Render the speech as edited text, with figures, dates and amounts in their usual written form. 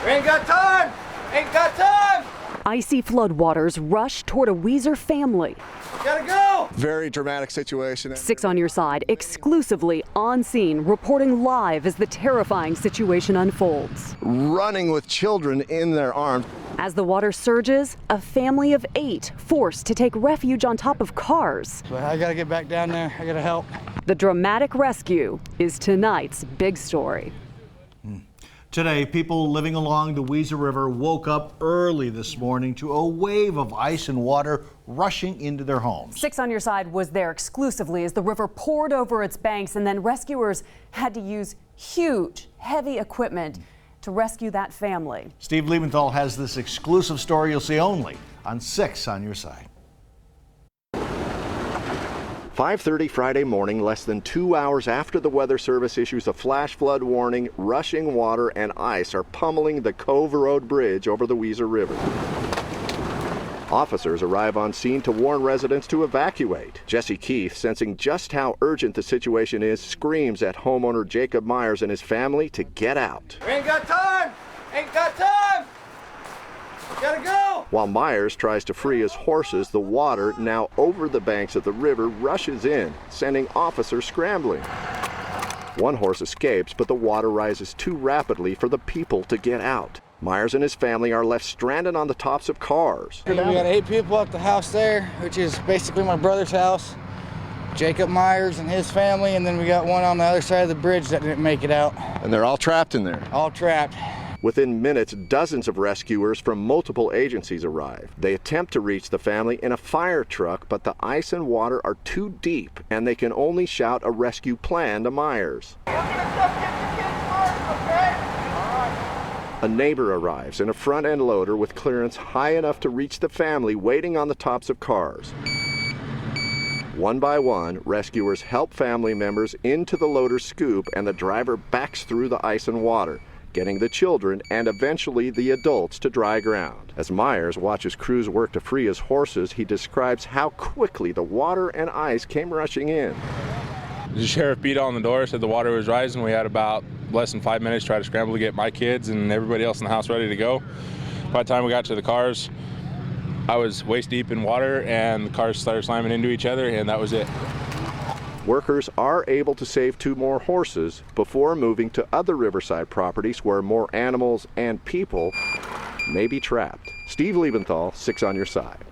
We ain't got time! Ain't got time! Icy floodwaters rush toward a Weiser family. Gotta go! Very dramatic situation. 6 on Your Side, exclusively on scene, reporting live as the terrifying situation unfolds. Running with children in their arms. As the water surges, a family of 8 forced to take refuge on top of cars. So I gotta get back down there. I gotta help. The dramatic rescue is tonight's big story. Today, people living along the Weiser River woke up early this morning to a wave of ice and water rushing into their homes. 6 on Your Side was there exclusively as the river poured over its banks, and then rescuers had to use huge, heavy equipment to rescue that family. Steve Liebenthal has this exclusive story you'll see only on 6 on Your Side. 5:30 Friday morning, less than 2 hours after the Weather Service issues a flash flood warning, rushing water and ice are pummeling the Cove Road Bridge over the Weiser River. Officers arrive on scene to warn residents to evacuate. Jesse Keith, sensing just how urgent the situation is, screams at homeowner Jacob Myers and his family to get out. We ain't got time! Ain't got time! Gotta go! While Myers tries to free his horses, the water, now over the banks of the river, rushes in, sending officers scrambling. One horse escapes, but the water rises too rapidly for the people to get out. Myers and his family are left stranded on the tops of cars. We got 8 people at the house there, which is basically my brother's house. Jacob Myers and his family, and then we got one on the other side of the bridge that didn't make it out. And they're all trapped in there. All trapped. Within minutes, dozens of rescuers from multiple agencies arrive. They attempt to reach the family in a fire truck, but the ice and water are too deep, and they can only shout a rescue plan to Myers. A neighbor arrives in a front-end loader with clearance high enough to reach the family waiting on the tops of cars. One by one, rescuers help family members into the loader's scoop, and the driver backs through the ice and water, getting the children and eventually the adults to dry ground. As Myers watches crews work to free his horses, he describes how quickly the water and ice came rushing in. The sheriff beat on the door, said the water was rising. We had about less than 5 minutes to try to scramble to get my kids and everybody else in the house ready to go. By the time we got to the cars, I was waist deep in water and the cars started slamming into each other, and that was it. Workers are able to save 2 more horses before moving to other riverside properties where more animals and people may be trapped. Steve Liebenthal, 6 on Your Side.